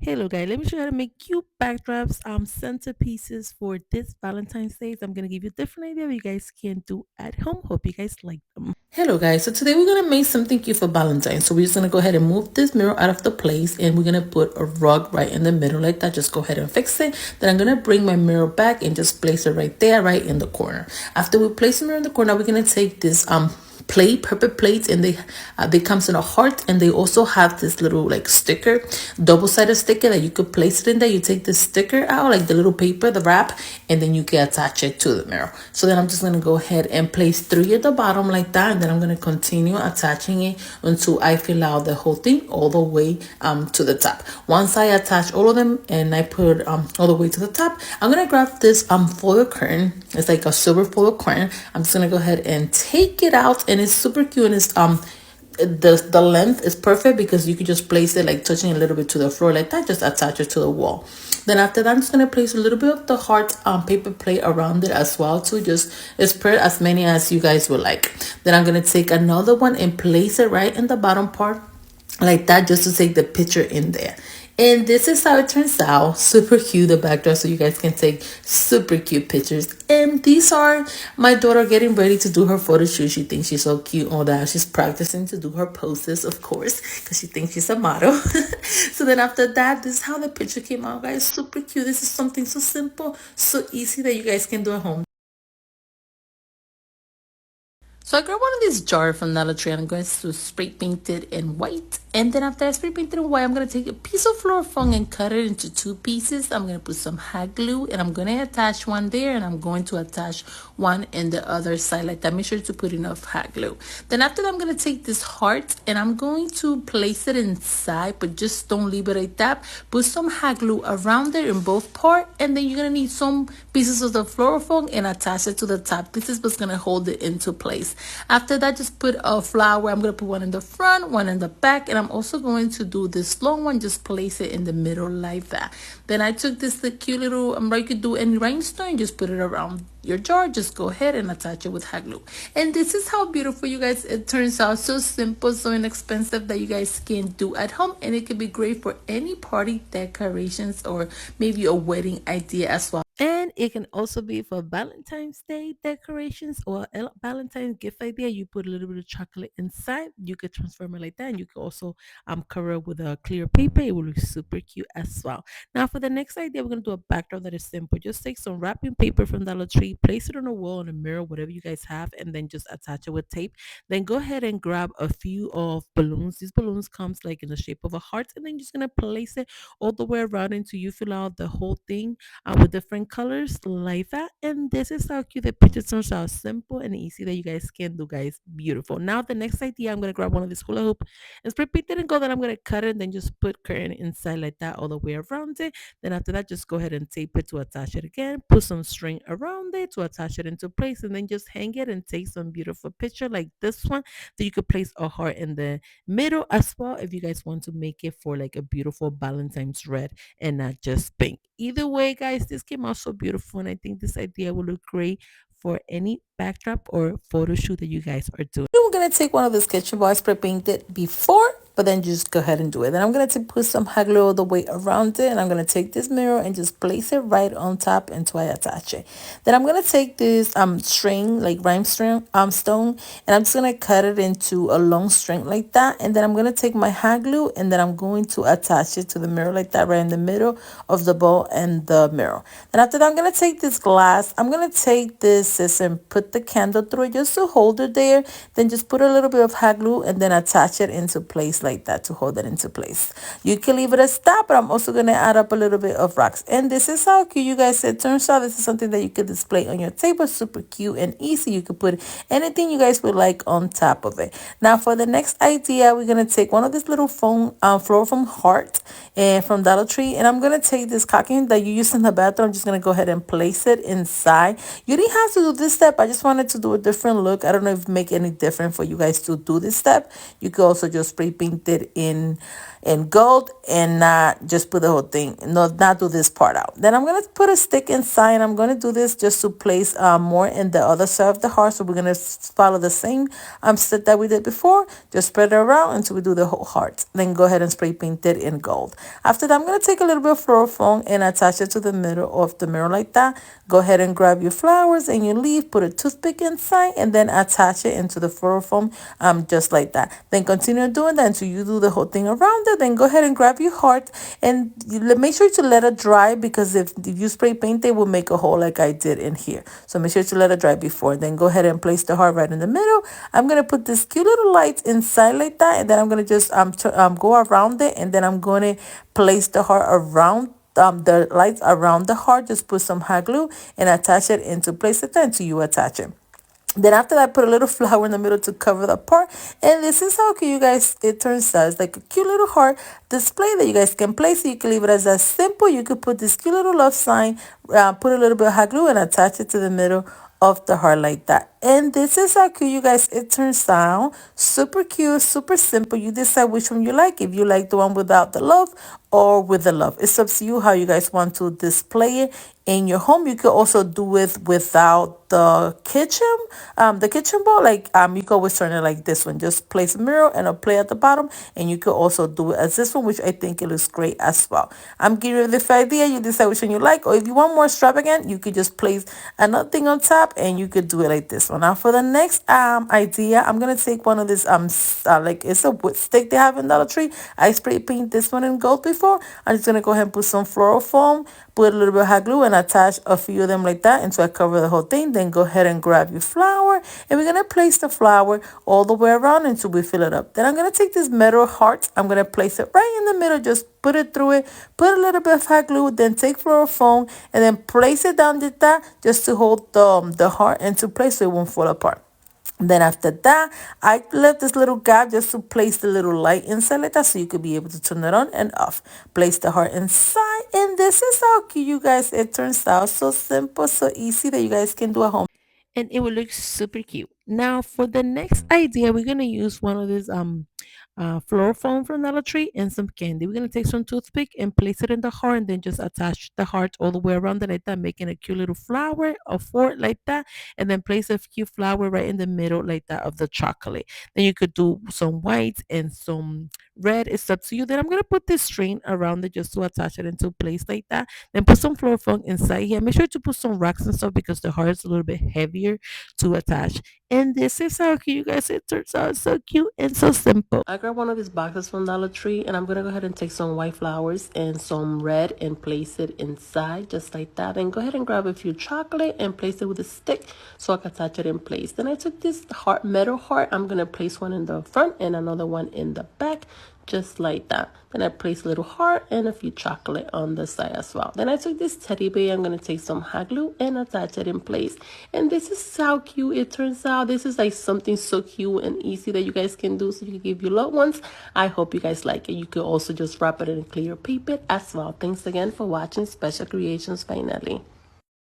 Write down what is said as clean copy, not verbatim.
Hello guys, let me show you how to make cute backdrops, centerpieces for this Valentine's Day. I'm gonna give you a different idea you guys can do at home. Hope you guys like them. Hello guys, so today we're gonna make something cute for Valentine's. So we're just gonna go ahead and move this mirror out of the place and we're gonna put a rug right in the middle like that. Just go ahead and fix it. Then I'm gonna bring my mirror back and just place it right there, right in the corner. After we place the mirror in the corner, we're gonna take this plate paper plates, and they comes in a heart, and they also have this little like sticker, double-sided sticker that you could place it in there. You take the sticker out, like the little paper, the wrap, and then you can attach it to the mirror. So then I'm just gonna go ahead and place 3 at the bottom like that, and then I'm gonna continue attaching it until I fill out the whole thing all the way to the top. Once I attach all of them and I put all the way to the top, I'm gonna grab this foil curtain. It's like a silver foil curtain. I'm just gonna go ahead and take it out, and it's super cute, and it's the length is perfect because you could just place it like touching a little bit to the floor like that. Just attach it to the wall. Then after that, I'm just gonna place a little bit of the heart paper plate around it as well too. Just spread as many as you guys would like. Then I'm gonna take another one and place it right in the bottom part like that, just to take the picture in there. And this is how it turns out. Super cute, the backdrop, so you guys can take super cute pictures. And these are my daughter getting ready to do her photo shoot. She thinks she's so cute, all that. She's practicing to do her poses, of course, because she thinks she's a model. So then after that, this is how the picture came out, guys. Super cute. This is something so simple, so easy that you guys can do at home. So I grabbed one of these jars from Dollar Tree and I'm going to spray paint it in white. And then after I spray paint it in white, I'm going to take a piece of floor foam and cut it into 2 pieces. I'm going to put some hot glue and I'm going to attach one there, and I'm going to attach one in the other side like that. Make sure to put enough hot glue. Then after that, I'm going to take this heart and I'm going to place it inside, but just don't leave it like that. Put some hot glue around it in both parts, and then you're going to need some pieces of the floor foam and attach it to the top. This is what's going to hold it into place. After that, just put a flower. I'm going to put one in the front, one in the back, and I'm also going to do this long one. Just place it in the middle like that. Then I took the cute little, you could do any rhinestone, just put it around your jar. Just go ahead and attach it with hot glue. And this is how beautiful, you guys, it turns out. So simple, so inexpensive that you guys can do at home, and it could be great for any party decorations or maybe a wedding idea as well. And it can also be for Valentine's Day decorations or a Valentine's gift idea. You put a little bit of chocolate inside. You could transform it like that, and you could also cover it with a clear paper. It will look super cute as well. Now for the next idea, we're gonna do a backdrop that is simple. Just take some wrapping paper from Dollar Tree, place it on a wall, on a mirror, whatever you guys have, and then just attach it with tape. Then go ahead and grab a few of balloons. These balloons comes like in the shape of a heart, and then you're just gonna place it all the way around until you fill out the whole thing with different colors like that. And this is how cute the picture turns out. Simple and easy that you guys can do, guys. Beautiful. Now the next idea, I'm gonna grab one of these hula hoop and spray paint it and go. Then I'm gonna cut it and then just put curtain inside like that all the way around it. Then after that, just go ahead and tape it to attach it again. Put some string around it to attach it into place, and then just hang it and take some beautiful picture like this one. So you could place a heart in the middle as well if you guys want to make it for like a beautiful Valentine's red and not just pink. Either way, guys, this came out so beautiful, and I think this idea will look great for any backdrop or photo shoot that you guys are doing. We're gonna take one of the sketch boards spray painted before, but then just go ahead and do it. Then I'm gonna put some hot glue all the way around it, and I'm gonna take this mirror and just place it right on top until I attach it. Then I'm gonna take this string, like rhinestone stone, and I'm just gonna cut it into a long string like that. And then I'm gonna take my hot glue, and then I'm going to attach it to the mirror like that, right in the middle of the bowl and the mirror. Then after that, I'm gonna take this glass. I'm gonna take this scissor and put the candle through it just to hold it there. Then just put a little bit of hot glue and then attach it into place like that to hold it into place. You can leave it as that, but I'm also gonna add up a little bit of rocks. And this is how cute, you guys. It turns out this is something that you could display on your table. Super cute and easy. You could put anything you guys would like on top of it. Now for the next idea, we're gonna take one of these little foam floor foam heart and from Dollar Tree, and I'm gonna take this cocking that you use in the bathroom. I'm just gonna go ahead and place it inside. You didn't have to do this step. I just wanted to do a different look. I don't know if it make any difference for you guys to do this step. You could also just spray paint painted in gold and not just put the whole thing, not do this part out. Then I'm gonna put a stick inside. I'm gonna do this just to place more in the other side of the heart. So we're gonna follow the same step that we did before. Just spread it around until we do the whole heart. Then go ahead and spray paint it in gold. After that, I'm gonna take a little bit of floral foam and attach it to the middle of the mirror like that. Go ahead and grab your flowers and your leaf, put a toothpick inside, and then attach it into the floral foam just like that. Then continue doing that until you do the whole thing around it. Then go ahead and grab your heart and make sure to let it dry, because if you spray paint, it will make a hole like I did in here. So make sure to let it dry before. Then go ahead and place the heart right in the middle. I'm going to put this cute little light inside like that, and then I'm going to just go around it, and then I'm going to place the heart around the lights around the heart. Just put some hot glue and attach it into place it until you attach it. Then after that, put a little flower in the middle to cover the part. And this is how cute, you guys, it turns out. It's like a cute little heart display that you guys can place. You can leave it as that simple. You could put this cute little love sign, put a little bit of hot glue and attach it to the middle of the heart like that. And this is how cute, you guys, it turns out. Super cute, super simple. You decide which one you like. If you like the one without the love or with the love, it's up to you how you guys want to display it in your home. You could also do it without the kitchen bowl. Like you could always turn it like this one. Just place a mirror and a plate at the bottom, and you could also do it as this one, which I think it looks great as well. I'm giving you this idea. You decide which one you like, or if you want more extravagant, you could just place another thing on top, and you could do it like this one. Now for the next idea, I'm gonna take one of this like it's a wood stick they have in Dollar Tree. I spray paint this one in gold before. I'm just gonna go ahead and put some floral foam, put a little bit of hot glue, and attach a few of them like that until I cover the whole thing. Then go ahead and grab your flower, and we're gonna place the flower all the way around until we fill it up. Then I'm gonna take this metal heart. I'm gonna place it right in the middle. Just put it through it, put a little bit of hot glue, then take floral foam and then place it down like that, just to hold the heart into place so it won't fall apart. Then after that, I left this little gap just to place the little light inside like that, so you could be able to turn it on and off. Place the heart inside, and this is how cute, you guys, it turns out. So simple, so easy that you guys can do at home, and it will look super cute. Now for the next idea, we're gonna use one of these floral foam from Dollar Tree and some candy. We're gonna take some toothpick and place it in the heart, and then just attach the heart all the way around it like that, making a cute little flower, a fort like that, and then place a cute flower right in the middle like that of the chocolate. Then you could do some white and some red. It's up to you. Then I'm gonna put this string around it just to attach it into place like that. Then put some floral foam inside here. Make sure to put some rocks and stuff because the heart is a little bit heavier to attach. And this is how cute, you guys. It turns out so cute and so simple. I grabbed one of these boxes from Dollar Tree, and I'm gonna go ahead and take some white flowers and some red and place it inside just like that. And go ahead and grab a few chocolate and place it with a stick so I can attach it in place. Then I took this metal heart. I'm gonna place one in the front and another one in the back, just like that. Then I place a little heart and a few chocolate on the side as well. Then I took this teddy bear. I'm going to take some hot glue and attach it in place. And this is how cute it turns out. This is like something so cute and easy that you guys can do so you can give your loved ones. I hope you guys like it. You could also just wrap it in clear paper as well. Thanks again for watching Special Creations Finally.